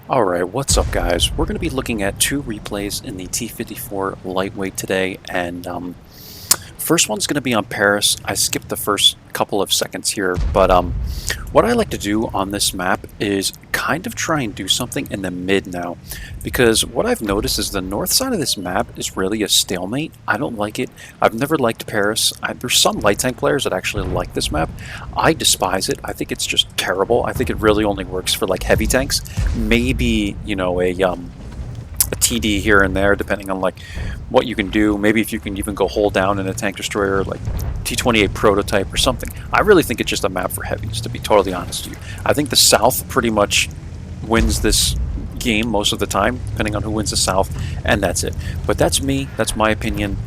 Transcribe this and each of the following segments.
Alright, what's up guys? We're going to be looking at two replays in the T54 lightweight today, and first one's going to be on Paris. I skipped the first couple of seconds here, but what I like to do on this map is kind of try and do something in the mid now, because what I've noticed is the north side of this map is really a stalemate. I don't like it. I've never liked Paris. There's some light tank players that actually like this map. I despise it. I think it's just terrible. I think it really only works for like heavy tanks. Maybe, you know, a TD here and there, depending on like what you can do. Maybe if you can even go hold down in a tank destroyer like T28 prototype or something. I really think it's just a map for heavies, to be totally honest with you. I think the South pretty much wins this game most of the time, depending on who wins the South, and that's it. But that's me. That's my opinion.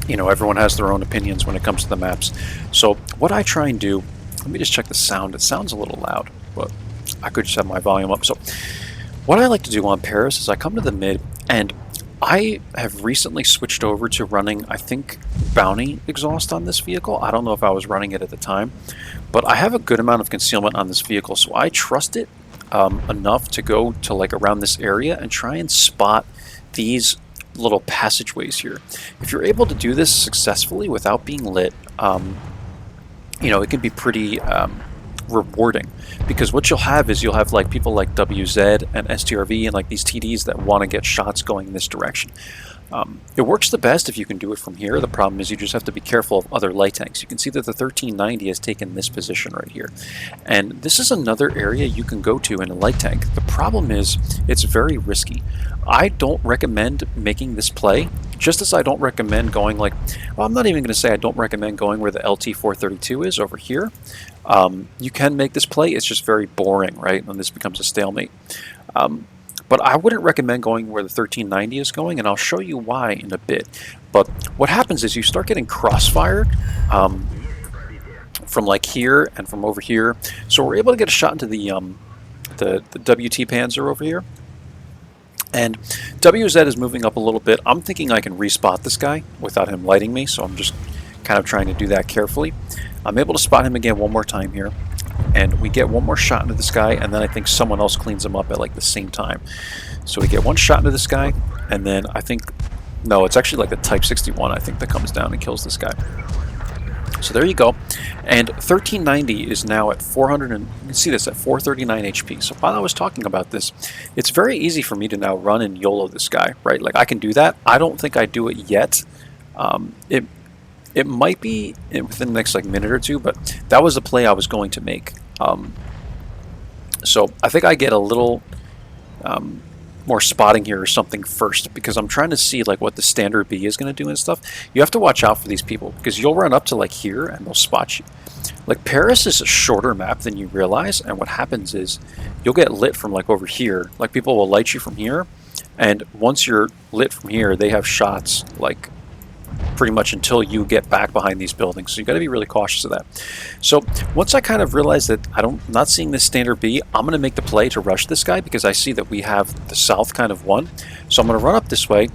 You know, everyone has their own opinions when it comes to the maps. So what I try and do, let me just check the sound. It sounds a little loud, but I could just have my volume up. So what I like to do on Paris is I come to the mid, and I have recently switched over to running, I think, bounty exhaust on this vehicle. I don't know if I was running it at the time, but I have a good amount of concealment on this vehicle, so I trust it enough to go to like around this area and try and spot these little passageways here. If you're able to do this successfully without being lit, you know, it can be pretty rewarding, because what you'll have is you'll have like people like WZ and STRV and like these TDs that want to get shots going in this direction. It works the best if you can do it from here. The problem is you just have to be careful of other light tanks. You can see that the 1390 has taken this position right here, and this is another area you can go to in a light tank. The problem is it's very risky. I don't recommend making this play, just as I don't recommend going like, well, I'm not even going to say I don't recommend going where the LT432 is over here. You can make this play, it's just very boring, right? And this becomes a stalemate. But I wouldn't recommend going where the 1390 is going, and I'll show you why in a bit. But what happens is you start getting crossfired from like here and from over here. So we're able to get a shot into the WT Panzer over here. And WZ is moving up a little bit. I'm thinking I can respot this guy without him lighting me, so I'm just kind of trying to do that carefully. I'm able to spot him again one more time here, and we get one more shot into this guy, and then I think someone else cleans him up at like the same time. So we get one shot into this guy, and then I think, no, it's actually like the Type 61, I think, that comes down and kills this guy. So there you go. And 1390 is now at 400, and you can see this at 439 HP. So while I was talking about this, it's very easy for me to now run and YOLO this guy, right? Like I can do that. I don't think I do it yet. It might be within the next like minute or two, but that was the play I was going to make. So I think I get a little more spotting here or something first, because I'm trying to see like what the standard B is going to do and stuff. You have to watch out for these people, because you'll run up to like here and they'll spot you. Like Paris is a shorter map than you realize, and what happens is you'll get lit from like over here. Like people will light you from here, and once you're lit from here, they have shots like pretty much until you get back behind these buildings. So you got to be really cautious of that. So once I kind of realize that I'm not seeing this standard B, I'm going to make the play to rush this guy, because I see that we have the South kind of won. So I'm going to run up this way.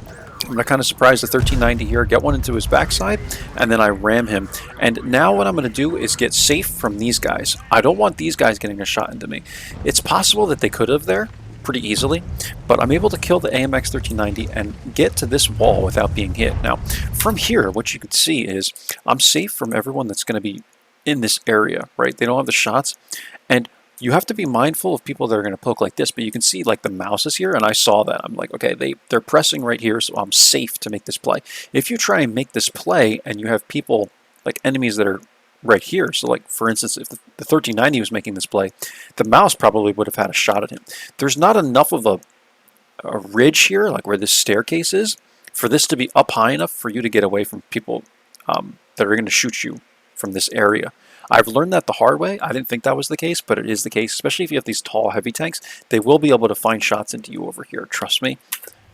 I'm going to kind of surprise the 1390 here, get one into his backside, and then I ram him. And now what I'm going to do is get safe from these guys. I don't want these guys getting a shot into me. It's possible that they could have there pretty easily, but I'm able to kill the AMX 1390 and get to this wall without being hit. Now, from here, what you can see is I'm safe from everyone that's going to be in this area, right? They don't have the shots, and you have to be mindful of people that are going to poke like this, but you can see like the mouse is here, and I saw that. I'm like, okay, they're pressing right here, so I'm safe to make this play. If you try and make this play and you have people, like enemies that are right here, so like for instance, if the 1390 was making this play, the mouse probably would have had a shot at him. There's not enough of a ridge here, like where this staircase is, for this to be up high enough for you to get away from people that are going to shoot you from this area. I've learned that the hard way. I didn't think that was the case, but it is the case, especially if you have these tall, heavy tanks. They will be able to find shots into you over here. Trust me.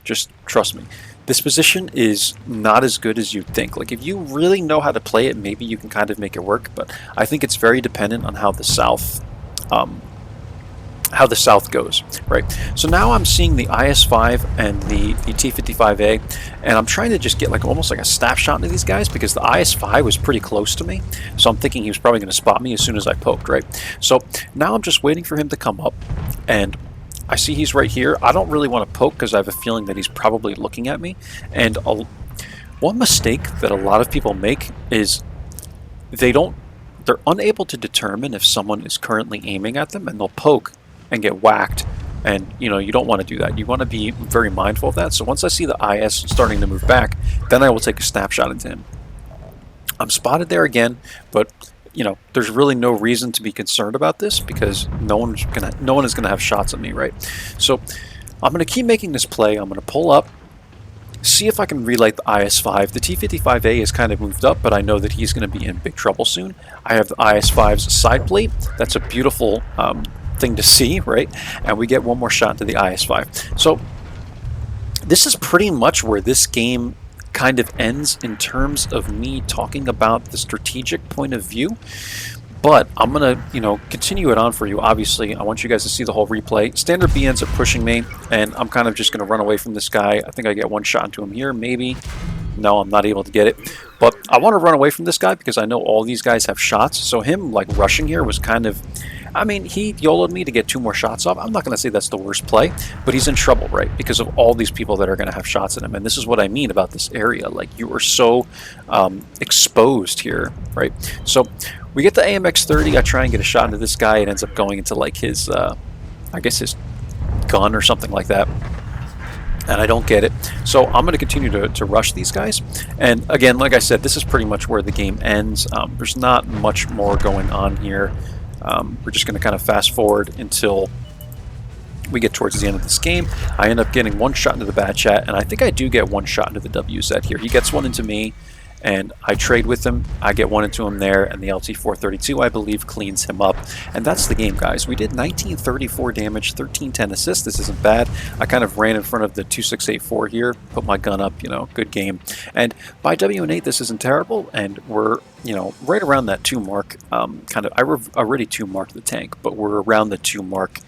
Just trust me. This position is not as good as you'd think. Like if you really know how to play it, maybe you can kind of make it work, but I think it's very dependent on how the South goes, right? So now I'm seeing the IS-5 and the T55A, and I'm trying to just get like almost like a snapshot into these guys, because the IS-5 was pretty close to me, so I'm thinking he was probably going to spot me as soon as I poked, right? So now I'm just waiting for him to come up. and I see he's right here. I don't really want to poke because I have a feeling that he's probably looking at me. And one mistake that a lot of people make is they're unable to determine if someone is currently aiming at them, and they'll poke and get whacked. And you know, you don't want to do that. You want to be very mindful of that. So once I see the IS starting to move back, then I will take a snapshot into him. I'm spotted there again, but you know, there's really no reason to be concerned about this because no one is gonna have shots at me, right? So I'm gonna keep making this play. I'm gonna pull up, see if I can relight the IS-5. The T55A is kind of moved up, but I know that he's going to be in big trouble soon. I have the IS-5's side plate. That's a beautiful thing to see, right? And we get one more shot into the IS-5. So this is pretty much where this game kind of ends in terms of me talking about the strategic point of view. But I'm going to, you know, continue it on for you. Obviously, I want you guys to see the whole replay. Standard B ends up pushing me, and I'm kind of just going to run away from this guy. I think I get one shot into him here, maybe. No, I'm not able to get it. But I want to run away from this guy because I know all these guys have shots. So him, like, rushing here was kind of... I mean, he YOLO'd me to get 2 more shots off. I'm not going to say that's the worst play, but he's in trouble, right? Because of all these people that are going to have shots at him. And this is what I mean about this area. Like, you are so exposed here, right? So we get the AMX-30. I try and get a shot into this guy. It ends up going into, like, his, I guess his gun or something like that. And I don't get it. So I'm going to continue to rush these guys. And again, like I said, this is pretty much where the game ends. There's not much more going on here. We're just going to kind of fast forward until we get towards the end of this game. I end up getting one shot into the bad chat, and I think I do get one shot into the WZ here. He gets one into me, and I trade with him. I get one into him there, and the LT432, I believe, cleans him up. And that's the game, guys. We did 1934 damage, 1310 assists. This isn't bad. I kind of ran in front of the 2684 here, put my gun up, you know, good game. And by WN8, this isn't terrible, and we're, you know, right around that 2 mark. I already 2 marked the tank, but we're around the 2 mark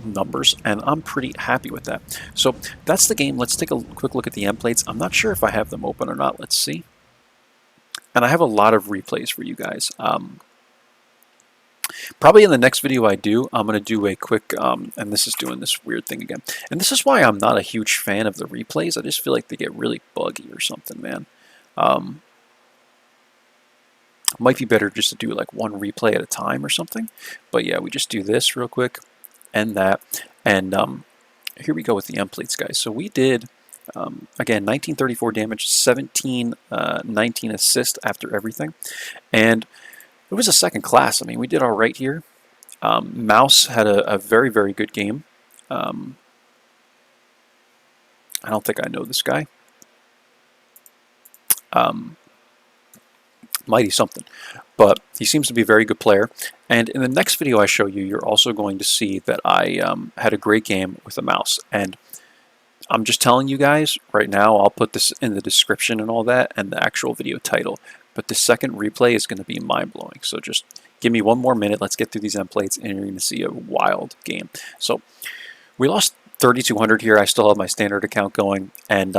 numbers, and I'm pretty happy with that. So that's the game. Let's take a quick look at the end plates. I'm not sure if I have them open or not. Let's see. And I have a lot of replays for you guys. Probably in the next video I do, I'm going to do a quick, and this is doing this weird thing again. And this is why I'm not a huge fan of the replays. I just feel like they get really buggy or something, man. Might be better just to do like one replay at a time or something. But yeah, we just do this real quick, and that. And here we go with the end plates, guys. So we did... again, 1934 damage, 1719 assist after everything, and it was a second class. I mean, we did all right here. Mouse had a very, very good game. I don't think I know this guy. Mighty something, but he seems to be a very good player. And in the next video I show you, you're also going to see that I had a great game with a mouse. And I'm just telling you guys right now, I'll put this in the description and all that, and the actual video title. But the second replay is going to be mind-blowing. So just give me one more minute. Let's get through these end plates, and you're going to see a wild game. So we lost 3,200 here. I still have my standard account going. And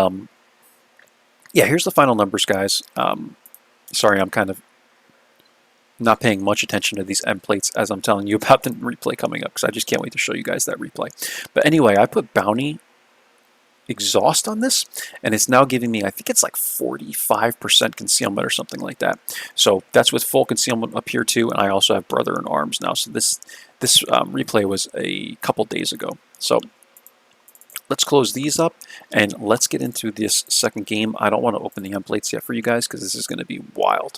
yeah, here's the final numbers, guys. Sorry, I'm kind of not paying much attention to these end plates as I'm telling you about the replay coming up, because I just can't wait to show you guys that replay. But anyway, I put bounty exhaust on this, and it's now giving me, I think it's like 45% concealment or something like that. So that's with full concealment up here too, and I also have brother in arms now. So this replay was a couple days ago. So let's close these up and let's get into this second game. I don't want to open the end plates yet for you guys because this is going to be wild.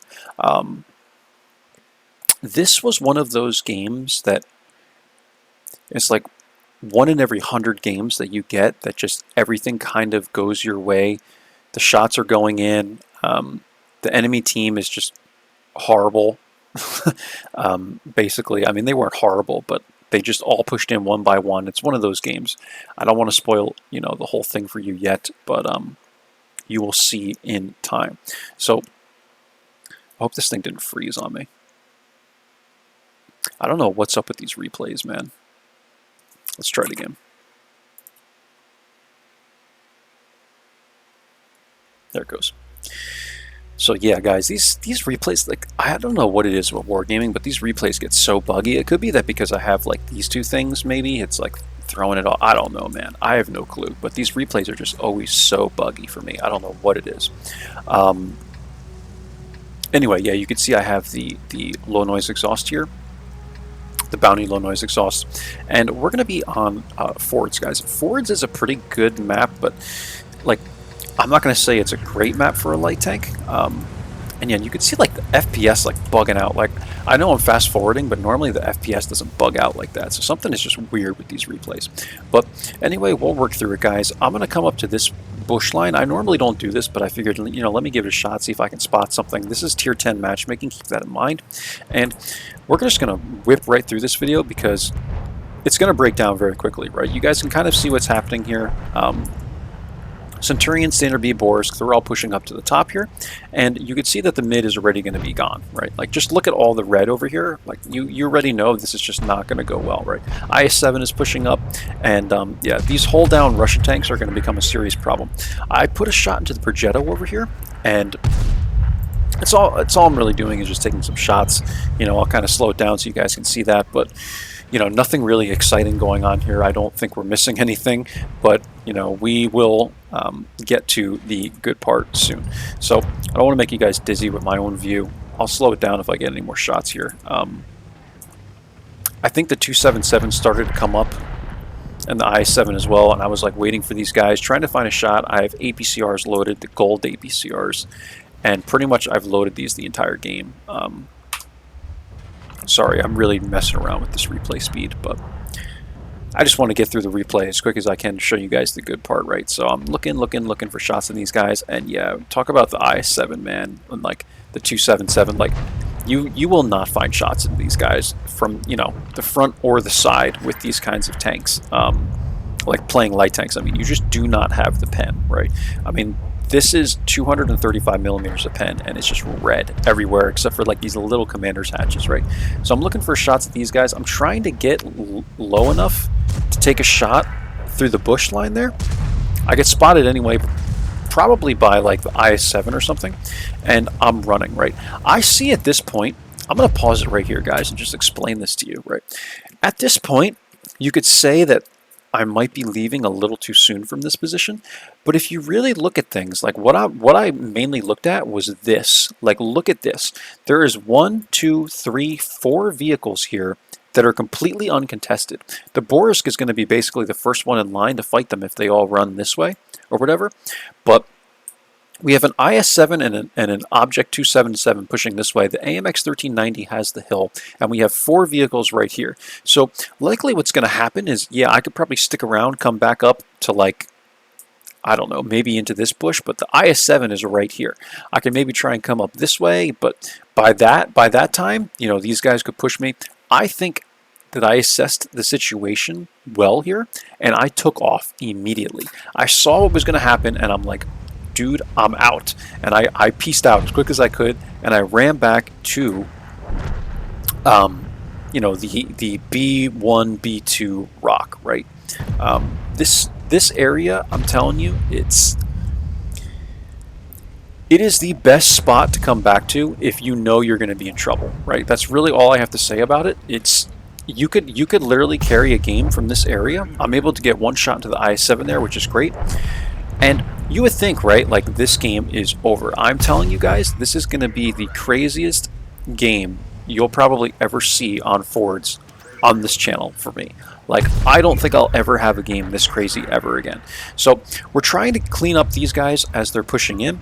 This was one of those games that it's like 1 in every 100 games that you get that just everything kind of goes your way. The shots are going in. The enemy team is just horrible. Basically, I mean, they weren't horrible, but they just all pushed in one by one. It's one of those games. I don't want to spoil, you know, the whole thing for you yet, but you will see in time. So I hope this thing didn't freeze on me. I don't know what's up with these replays, man. Let's try it again. There it goes. So yeah, guys, these replays, like, I don't know what it is with wargaming, but these replays get so buggy. It could be that because I have like these two things, maybe it's like throwing it all. I don't know, man. I have no clue. But these replays are just always so buggy for me. I don't know what it is. Anyway, yeah, you can see I have the low noise exhaust here, the Bounty low noise exhaust, and we're going to be on Fords, guys. Fords is a pretty good map, but like, I'm not going to say it's a great map for a light tank. And yeah, you can see like the FPS like bugging out. Like, I know I'm fast forwarding, but normally the FPS doesn't bug out like that. So something is just weird with these replays. But anyway, we'll work through it, guys. I'm going to come up to this bush line. I normally don't do this, but I figured, you know, let me give it a shot, see if I can spot something. This is tier 10 matchmaking. Keep that in mind. And we're just going to whip right through this video because it's going to break down very quickly, right? You guys can kind of see what's happening here. Centurion, Standard B, Boris, they're all pushing up to the top here, and you can see that the mid is already going to be gone, right? Like, just look at all the red over here. Like, you already know this is just not going to go well, right? IS-7 is pushing up, and yeah, these hold down Russian tanks are going to become a serious problem. I put a shot into the Progetto over here, and it's all I'm really doing is just taking some shots. You know, I'll kind of slow it down so you guys can see that, but you know, nothing really exciting going on here. I don't think we're missing anything, but you know, we will get to the good part soon. So I don't want to make you guys dizzy with my own view. I'll slow it down if I get any more shots here. I think the 277 started to come up, and the I7 as well, and I was like waiting for these guys, trying to find a shot. I have APCRs loaded, the gold APCRs, and pretty much I've loaded these the entire game. Sorry, I'm really messing around with this replay speed, but I just want to get through the replay as quick as I can to show you guys the good part, right? So I'm looking for shots in these guys, and yeah, talk about the IS-7, man, and like the 277, like you will not find shots in these guys from, you know, the front or the side with these kinds of tanks. Like playing light tanks, I mean, you just do not have the pen, right? I mean, this is 235 millimeters of pen, and it's just red everywhere except for like these little commander's hatches, right? So I'm looking for shots at these guys. I'm trying to get low enough to take a shot through the bush line there. I get spotted anyway, probably by like the IS-7 or something, and I'm running, right? I see at this point, I'm going to pause it right here, guys, and just explain this to you, right? At this point, you could say that I might be leaving a little too soon from this position, but if you really look at things, like what I mainly looked at was this. Like, look at this. There is 1, 2, 3, 4 vehicles here that are completely uncontested. The Borisk is going to be basically the first one in line to fight them if they all run this way or whatever, but we have an IS-7 and an Object 277 pushing this way. The AMX 1390 has the hill, and we have 4 vehicles right here. So likely what's going to happen is, yeah, I could probably stick around, come back up to like, I don't know, maybe into this bush, but the IS-7 is right here. I can maybe try and come up this way, but by that time, you know, these guys could push me. I think that I assessed the situation well here, and I took off immediately. I saw what was going to happen, and I'm like, dude, I'm out. And I pieced out as quick as I could, and I ran back to, you know, the B1, B2 rock, right? This area, I'm telling you, it is the best spot to come back to if you know you're going to be in trouble, right? That's really all I have to say about it. You could literally carry a game from this area. I'm able to get one shot into the IS-7 there, which is great. And you would think, right, like this game is over. I'm telling you guys, this is going to be the craziest game you'll probably ever see on Fords on this channel for me. Like, I don't think I'll ever have a game this crazy ever again. So we're trying to clean up these guys as they're pushing in.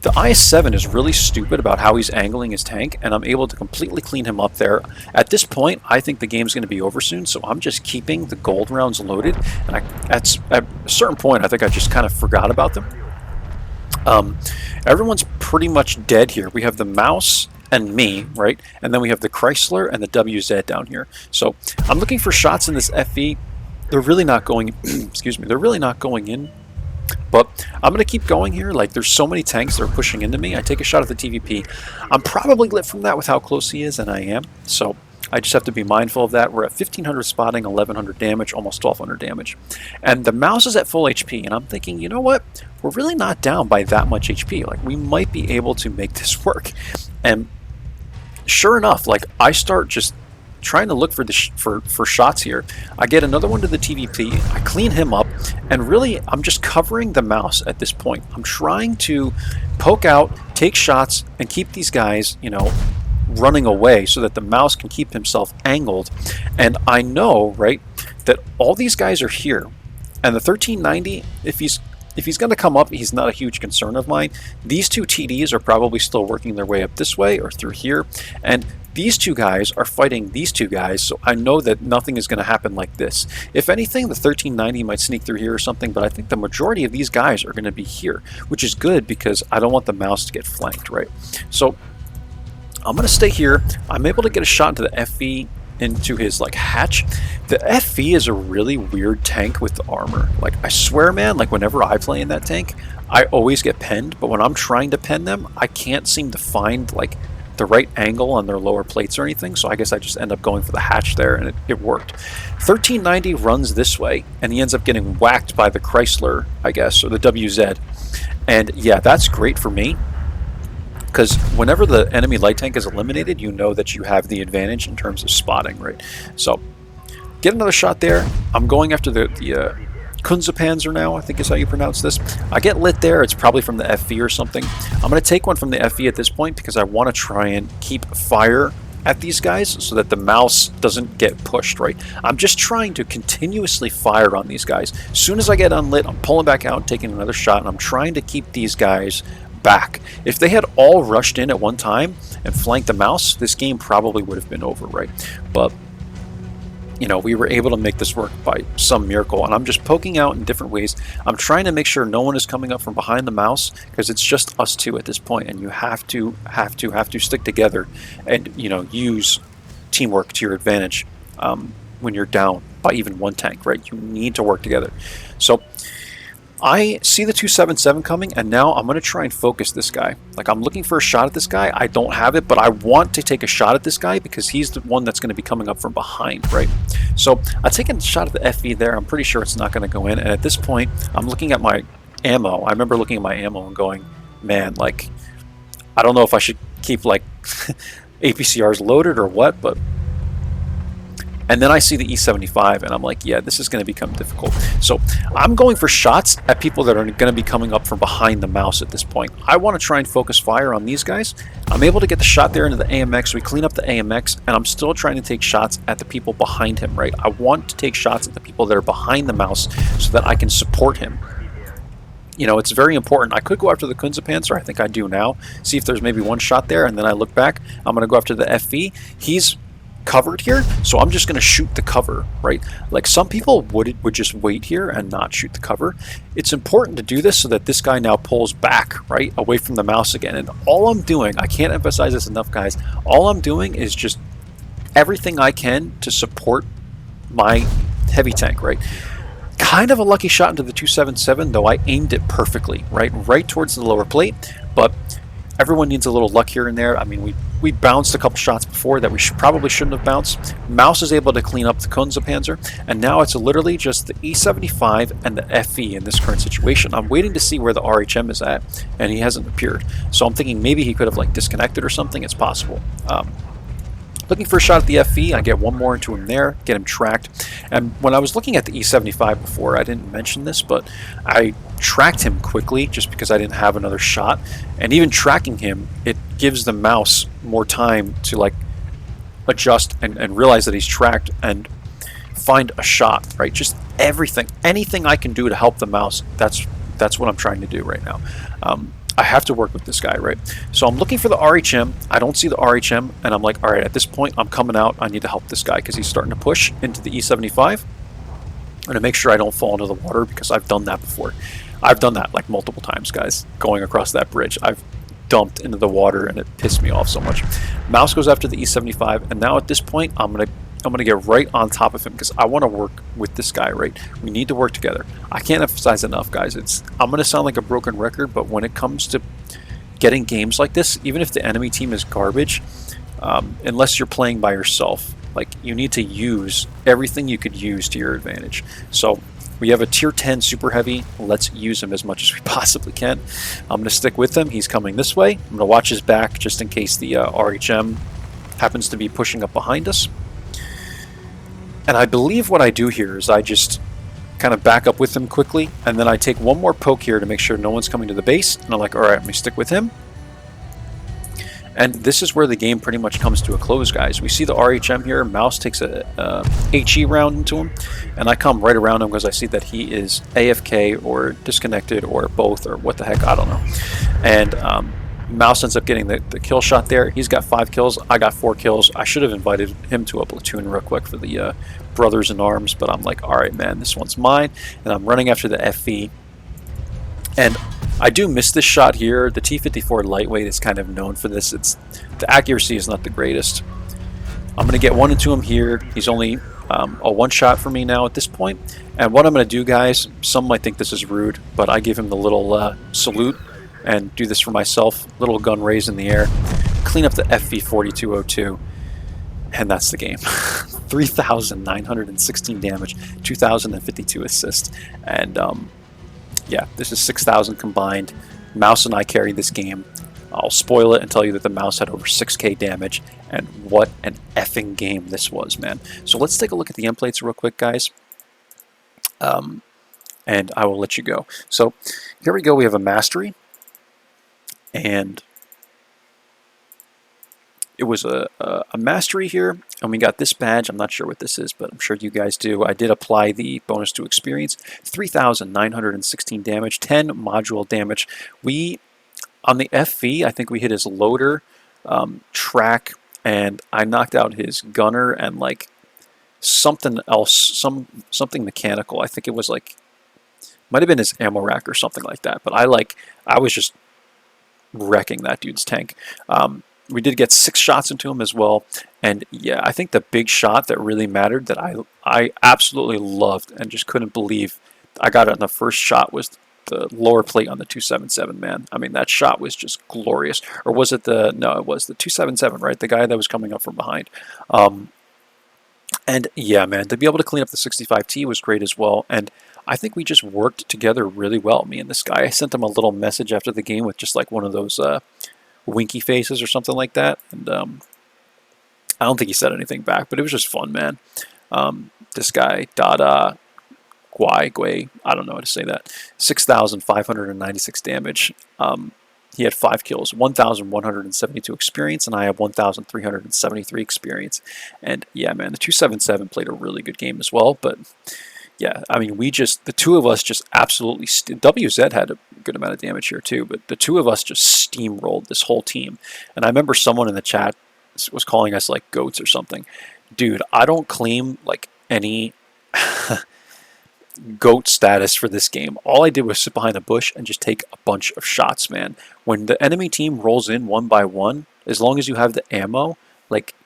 The IS-7 is really stupid about how he's angling his tank, and I'm able to completely clean him up there. At this point, I think the game's going to be over soon, so I'm just keeping the gold rounds loaded. And at a certain point, I think I just kind of forgot about them. Everyone's pretty much dead here. We have the mouse and me, right? And then we have the Chrysler and the WZ down here. So I'm looking for shots in this FE. They're really not going, excuse me, they're really not going in. But I'm going to keep going here. Like, there's so many tanks that are pushing into me. I take a shot at the TVP. I'm probably lit from that with how close he is, and I am. So I just have to be mindful of that. We're at 1500 spotting, 1100 damage, almost 1200 damage. And the mouse is at full HP, and I'm thinking, you know what? We're really not down by that much HP. Like, we might be able to make this work. And sure enough, like, I start just trying to look for the for shots here. I get another one to the TVP, I clean him up, and really I'm just covering the mouse at this point. I'm trying to poke out, take shots, and keep these guys, you know, running away so that the mouse can keep himself angled. And I know, right, that all these guys are here, and the 1390, if he's going to come up, he's not a huge concern of mine. These two TDs are probably still working their way up this way or through here, and these two guys are fighting these two guys, so I know that nothing is going to happen like this. If anything, the 1390 might sneak through here or something, but I think the majority of these guys are going to be here, which is good because I don't want the mouse to get flanked, right? So I'm going to stay here. I'm able to get a shot into the FV, into his like hatch. The FV is a really weird tank with the armor. Like, I swear, man, like whenever I play in that tank, I always get penned, but when I'm trying to pen them, I can't seem to find like the right angle on their lower plates or anything, so I guess I just end up going for the hatch there, and it worked. 1390 runs this way, and he ends up getting whacked by the Chrysler, I guess, or the WZ. And yeah, that's great for me, because whenever the enemy light tank is eliminated, you know that you have the advantage in terms of spotting, right? So, get another shot there. I'm going after the Kunzepanzer now, I think is how you pronounce this. I get lit there. It's probably from the FV or something. I'm going to take one from the FV at this point because I want to try and keep fire at these guys so that the mouse doesn't get pushed, right? I'm just trying to continuously fire on these guys. As soon as I get unlit, I'm pulling back out and taking another shot, and I'm trying to keep these guys back. If they had all rushed in at one time and flanked the mouse, this game probably would have been over, right? But you know, we were able to make this work by some miracle, and I'm just poking out in different ways. I'm trying to make sure no one is coming up from behind the mouse, because it's just us two at this point, and you have to stick together and, you know, use teamwork to your advantage when you're down by even one tank, right? You need to work together. So I see the 277 coming, and now I'm going to try and focus this guy. Like, I'm looking for a shot at this guy. I don't have it, but I want to take a shot at this guy because he's the one that's going to be coming up from behind, right? So I take a shot at the FV there. I'm pretty sure it's not going to go in, and at this point, I'm looking at my ammo. I remember looking at my ammo and going, man, like, I don't know if I should keep, like, APCRs loaded or what, but... And then I see the E75, and I'm like, yeah, this is going to become difficult. So I'm going for shots at people that are going to be coming up from behind the mouse at this point. I want to try and focus fire on these guys. I'm able to get the shot there into the AMX. We clean up the AMX, and I'm still trying to take shots at the people behind him, right? I want to take shots at the people that are behind the mouse so that I can support him. You know, it's very important. I could go after the Kunzepanzer, I think I do now. See if there's maybe one shot there, and then I look back. I'm going to go after the FV. He's covered here, so I'm just going to shoot the cover, right? Like, some people would just wait here and not shoot the cover. It's important to do this so that this guy now pulls back, right, away from the mouse again. And all I'm doing, I can't emphasize this enough, guys, all I'm doing is just everything I can to support my heavy tank, right? Kind of a lucky shot into the 277, though I aimed it perfectly, right towards the lower plate, but everyone needs a little luck here and there. I mean, we bounced a couple shots before that we probably shouldn't have bounced. Mouse is able to clean up the Kunzepanzer, and now it's literally just the E75 and the FE in this current situation. I'm waiting to see where the RHM is at, and he hasn't appeared. So I'm thinking maybe he could have, like, disconnected or something. It's possible. Looking for a shot at the FE, I get one more into him there, get him tracked. And when I was looking at the E75 before, I didn't mention this, but I tracked him quickly just because I didn't have another shot. And even tracking him, it gives the mouse more time to, like, adjust and realize that he's tracked and find a shot, right? Just everything, anything I can do to help the mouse, that's what I'm trying to do right now. I have to work with this guy, right? So I'm looking for the RHM. I don't see the RHM, and I'm like, all right, at this point, I'm coming out. I need to help this guy because he's starting to push into the E75. And to make sure I don't fall into the water, because I've done that before. I've done that like multiple times, guys, going across that bridge. I've dumped into the water, and it pissed me off so much. Mouse goes after the E75, and now at this point, I'm gonna get right on top of him because I want to work with this guy, right? We need to work together. I can't emphasize enough, guys. I'm gonna sound like a broken record, but when it comes to getting games like this, even if the enemy team is garbage, unless you're playing by yourself. Like, you need to use everything you could use to your advantage. So we have a tier 10 super heavy. Let's use him as much as we possibly can. I'm going to stick with him. He's coming this way. I'm going to watch his back just in case the RHM happens to be pushing up behind us. And I believe what I do here is I just kind of back up with him quickly, and then I take one more poke here to make sure no one's coming to the base, and I'm like, alright, let me stick with him. And this is where the game pretty much comes to a close, guys. We see the RHM here. Mouse takes a HE round into him, and I come right around him because I see that he is AFK or disconnected or both or what the heck, I don't know. And Mouse ends up getting the kill shot there. He's got 5 kills. I got 4 kills. I should have invited him to a platoon real quick for the brothers in arms, but I'm like, all right, man, this one's mine. And I'm running after the FV. And I do miss this shot here. The T54 lightweight is kind of known for this. The accuracy is not the greatest. I'm going to get one into him here. He's only a one shot for me now at this point. And what I'm going to do, guys, some might think this is rude, but I give him the little salute and do this for myself. Little gun raise in the air. Clean up the FV4202. And that's the game. 3,916 damage, 2,052 assists. And yeah, this is 6,000 combined. Mouse and I carried this game. I'll spoil it and tell you that the mouse had over 6k damage, and what an effing game this was, man. So let's take a look at the end plates real quick, guys. And I will let you go. So here we go. We have a mastery, and it was a mastery here, and we got this badge. I'm not sure what this is, but I'm sure you guys do. I did apply the bonus to experience. 3,916 damage, 10 module damage. We, on the FV, I think we hit his loader, track, and I knocked out his gunner and like something else, something mechanical. I think it was like, might have been his ammo rack or something like that. But I was just wrecking that dude's tank. We did get 6 shots into him as well, and yeah, I think the big shot that really mattered that I absolutely loved and just couldn't believe I got it in the first shot was the lower plate on the 277, man. I mean, that shot was just glorious. Or was it no, it was the 277, right? The guy that was coming up from behind. And yeah, man, to be able to clean up the 65T was great as well, and I think we just worked together really well, me and this guy. I sent him a little message after the game with just like one of those winky faces or something like that, and I don't think he said anything back, but it was just fun, man. This guy, Dada Guai, I don't know how to say that, 6,596 damage. He had 5 kills, 1,172 experience, and I have 1,373 experience. And yeah, man, the 277 played a really good game as well, but yeah, I mean, the two of us just absolutely, WZ had a good amount of damage here too, but the two of us just steamrolled this whole team. And I remember someone in the chat was calling us like goats or something. Dude, I don't claim like any goat status for this game. All I did was sit behind a bush and just take a bunch of shots, man. When the enemy team rolls in one by one, as long as you have the ammo, like,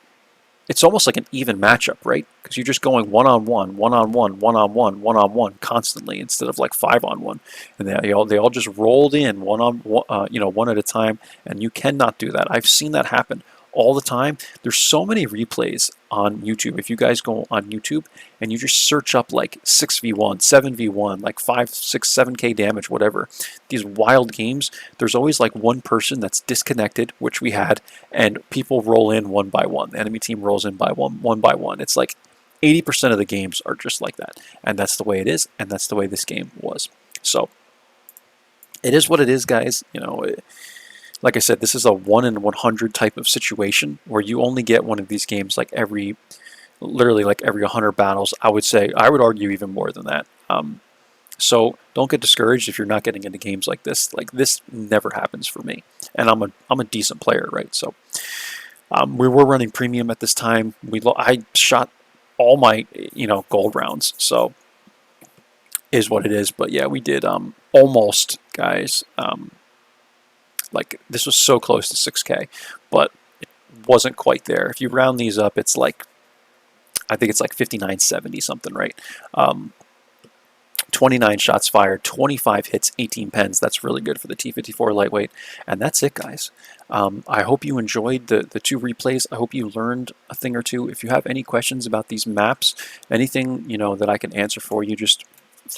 it's almost like an even matchup, right? Because you're just going one-on-one, one-on-one, one-on-one, one-on-one constantly instead of like 5-on-1. And they all just rolled in one at a time, and you cannot do that. I've seen that happen all the time. There's so many replays on YouTube. If you guys go on YouTube and you just search up like 6v1, 7v1, like 5, 6, 7k damage, whatever, these wild games, there's always like one person that's disconnected, which we had, and people roll in one by one. The enemy team rolls in by one by one. It's like 80% of the games are just like that, and that's the way it is, and that's the way this game was. So it is what it is, guys. You know, like I said, this is a 1 in 100 type of situation where you only get one of these games like literally like every 100 battles. I would argue even more than that. So don't get discouraged if you're not getting into games like this. Like, this never happens for me, and I'm a decent player, right? So we were running premium at this time. I shot all my gold rounds, so is what it is. But yeah, we did almost, guys. Like, this was so close to 6k, but it wasn't quite there. If you round these up, it's like, I think it's like 5970 something, right? 29 shots fired, 25 hits, 18 pens. That's really good for the T54 lightweight. And that's it, guys. I hope you enjoyed the 2 replays. I hope you learned a thing or two. If you have any questions about these maps, anything that I can answer for you, just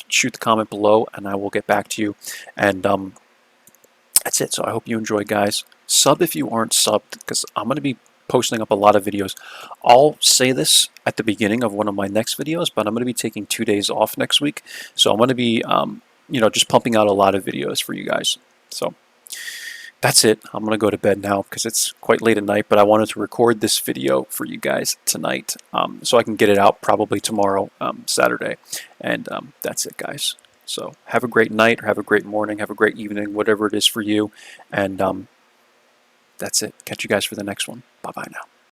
shoot the comment below and I will get back to you. And that's it. So I hope you enjoy, guys. Sub if you aren't subbed, because I'm going to be posting up a lot of videos. I'll say this at the beginning of one of my next videos, but I'm going to be taking 2 days off next week. So I'm going to be, just pumping out a lot of videos for you guys. So that's it. I'm going to go to bed now because it's quite late at night, but I wanted to record this video for you guys tonight so I can get it out probably tomorrow, Saturday. And that's it, guys. So have a great night, or have a great morning, have a great evening, whatever it is for you. And that's it. Catch you guys for the next one. Bye-bye now.